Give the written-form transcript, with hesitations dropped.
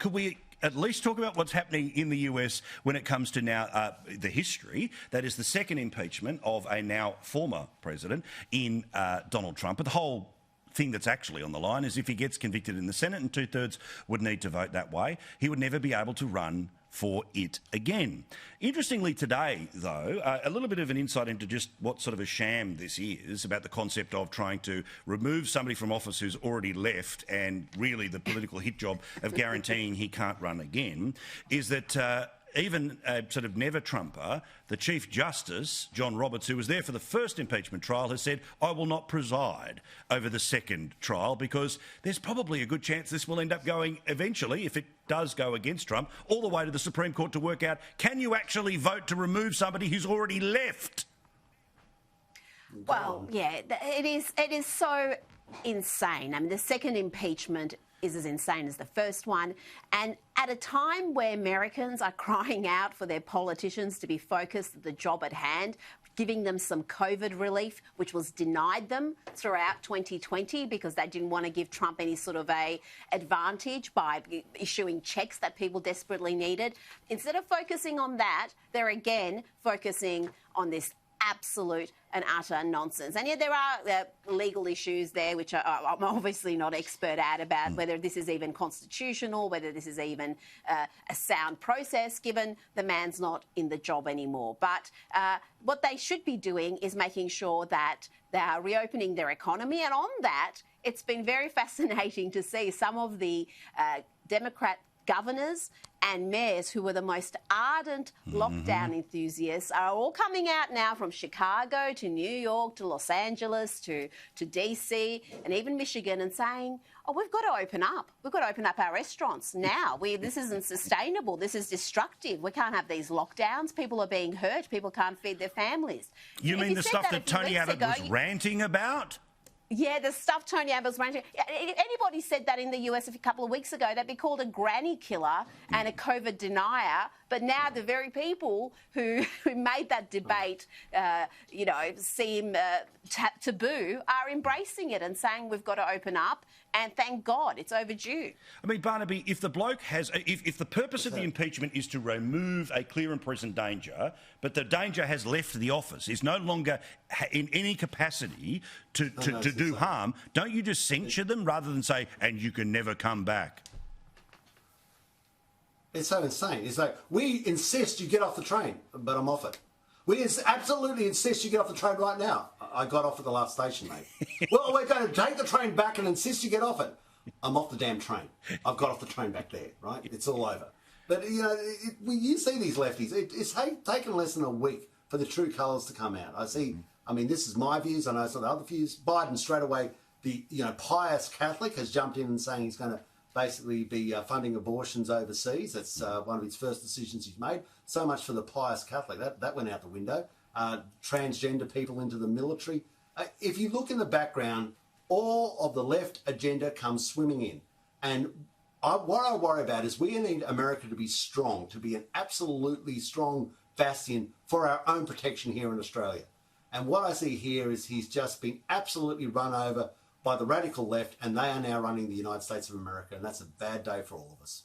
could we at least talk about what's happening in the US when it comes to now the history? That is the second impeachment of a now former president in Donald Trump. But the whole thing that's actually on the line is if he gets convicted in the Senate and 2/3 would need to vote that way, he would never be able to run for it again. Interestingly today, though, a little bit of an insight into just what sort of a sham this is about the concept of trying to remove somebody from office who's already left and really the political hit job of guaranteeing he can't run again, is that even a sort of never-Trumper, the Chief Justice, John Roberts, who was there for the first impeachment trial, has said, I will not preside over the second trial because there's probably a good chance this will end up going eventually, if it does go against Trump, all the way to the Supreme Court to work out, can you actually vote to remove somebody who's already left? Well, yeah, it is so insane. I mean, the second impeachment is as insane as the first one. And at a time where Americans are crying out for their politicians to be focused on the job at hand, giving them some COVID relief, which was denied them throughout 2020 because they didn't want to give Trump any sort of a advantage by issuing checks that people desperately needed. Instead of focusing on that, they're again focusing on this absolute and utter nonsense. And yet there are legal issues there, which I'm obviously not expert at, about whether this is even constitutional, whether this is even a sound process, given the man's not in the job anymore. But what they should be doing is making sure that they are reopening their economy. And on that, it's been very fascinating to see some of the Democrat governors and mayors who were the most ardent lockdown enthusiasts are all coming out now from Chicago to New York to Los Angeles to DC and even Michigan and saying, oh, we've got to open up. We've got to open up our restaurants now. This isn't sustainable. This is destructive. We can't have these lockdowns. People are being hurt. People can't feed their families. You mean the stuff that Tony Abbott was ranting about? Yeah, the stuff Tony Abbott's ranting. If anybody said that in the US a couple of weeks ago, they'd be called a granny killer and a COVID denier. But now the very people who made that debate, seem taboo, are embracing it and saying we've got to open up. And thank God, it's overdue. I mean, Barnaby, if the bloke has, if the purpose of the impeachment is to remove a clear and present danger, but the danger has left the office, is no longer in any capacity to do harm, don't you just censure them rather than say, and you can never come back? It's so insane. It's like, we insist you get off the train, but I'm off it. We absolutely insist you get off the train right now. I got off at the last station, mate. Well, we're going to take the train back and insist you get off it. I'm off the damn train. I've got off the train back there, right? It's all over. But, you see these lefties. It's taken less than a week for the true colours to come out. I mean, this is my views. I know some of the other views. Biden, straight away, the pious Catholic has jumped in and saying he's going to basically be funding abortions overseas. That's one of his first decisions he's made. So much for the pious Catholic. That went out the window. Transgender people into the military. If you look in the background, all of the left agenda comes swimming in. And what I worry about is we need America to be strong, to be an absolutely strong bastion for our own protection here in Australia. And what I see here is he's just been absolutely run over by the radical left, and they are now running the United States of America, and that's a bad day for all of us.